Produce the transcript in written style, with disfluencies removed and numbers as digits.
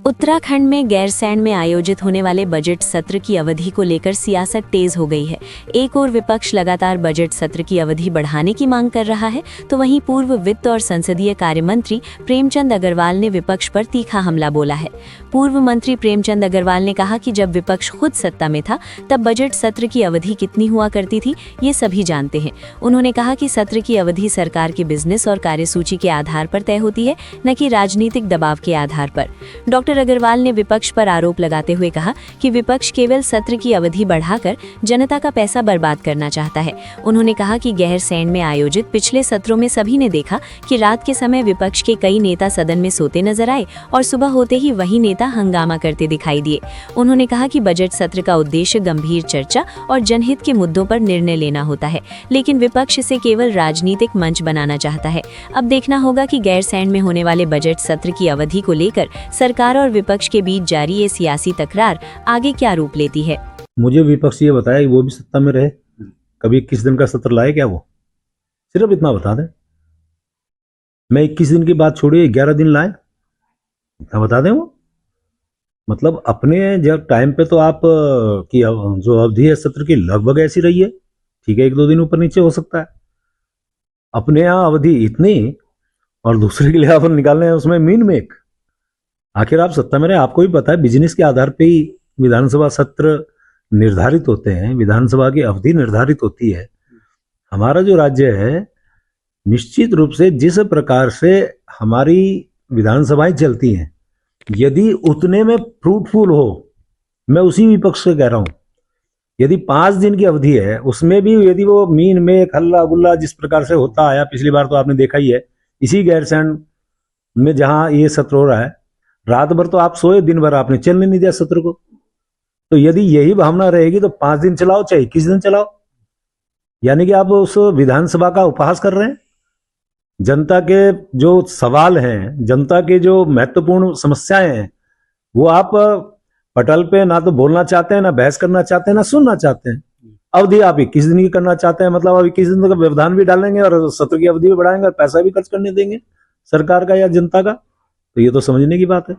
उत्तराखंड में गैरसैंण में आयोजित होने वाले बजट सत्र की अवधि को लेकर सियासत तेज हो गई है। एक ओर विपक्ष लगातार बजट सत्र की अवधि बढ़ाने की मांग कर रहा है, तो वहीं पूर्व वित्त और संसदीय कार्य मंत्री प्रेमचंद अग्रवाल ने विपक्ष पर तीखा हमला बोला है। पूर्व मंत्री प्रेमचंद अग्रवाल ने कहा कि जब विपक्ष खुद सत्ता में था तब बजट सत्र की अवधि कितनी हुआ करती थी ये सभी जानते हैं। उन्होंने कहा कि सत्र की अवधि सरकार के बिजनेस और कार्यसूची के आधार पर तय होती है, न कि राजनीतिक दबाव के आधार पर। डॉक्टर अग्रवाल ने विपक्ष पर आरोप लगाते हुए कहा कि विपक्ष केवल सत्र की अवधि बढ़ाकर जनता का पैसा बर्बाद करना चाहता है। उन्होंने कहा कि गैरसैंण में आयोजित पिछले सत्रों में सभी ने देखा कि रात के समय विपक्ष के कई नेता सदन में सोते नजर आए और सुबह होते ही वही नेता हंगामा करते दिखाई दिए। उन्होंने कहा कि बजट सत्र का उद्देश्य गंभीर चर्चा और जनहित के मुद्दों पर निर्णय लेना होता है, लेकिन विपक्ष इसे केवल राजनीतिक मंच बनाना चाहता है। अब देखना होगा कि गैरसैंण में होने वाले बजट सत्र की अवधि को लेकर सरकार और विपक्ष के बीच जारी ये सियासी तकरार आगे क्या रूप लेती है। मुझे विपक्ष ये बताया कि वो भी सत्ता में रहे, कभी 21 दिन का सत्र लाए क्या? वो सिर्फ इतना बता दें। मैं 21 दिन की बात छोड़िए, 11 दिन लाए, इतना बता दें। वो मतलब अपने जब टाइम पे तो आप की जो अवधि है सत्र की लगभग ऐसी रही है, ठीक है, 1-2 दिन ऊपर नीचे हो सकता है। अपने यहाँ अवधि इतनी और दूसरे के लिए अपन निकालने हैं उसमें मीन मेक। आखिर आप सत्ता में रहे, आपको भी पता है बिजनेस के आधार पे ही विधानसभा सत्र निर्धारित होते हैं, विधानसभा की अवधि निर्धारित होती है। हमारा जो राज्य है निश्चित रूप से जिस प्रकार से हमारी विधानसभाएं चलती हैं, यदि उतने में फ्रूटफुल हो, मैं उसी विपक्ष से कह रहा हूं, यदि 5 दिन की अवधि है उसमें भी यदि वो मीन में हल्ला गुल्ला जिस प्रकार से होता आया, पिछली बार तो आपने देखा ही है, इसी गैरसैंण में जहां ये सत्र हो रहा है, रात भर तो आप सोए, दिन भर आपने चलने नहीं दिया सत्र को। तो यदि यही भावना रहेगी तो 5 दिन चलाओ चाहे 21 दिन चलाओ, यानी कि आप उस विधानसभा का उपहास कर रहे हैं। जनता के जो सवाल हैं, जनता के जो महत्वपूर्ण समस्याएं हैं, वो आप पटल पे ना तो बोलना चाहते हैं, ना बहस करना चाहते हैं, ना सुनना चाहते हैं। अवधि आप 21 दिन की करना चाहते हैं, मतलब अब 21 दिन का व्यवधान भी डालेंगे और सत्र की अवधि भी बढ़ाएंगे और पैसा भी खर्च करने देंगे सरकार का या जनता का। तो ये तो समझने की बात है।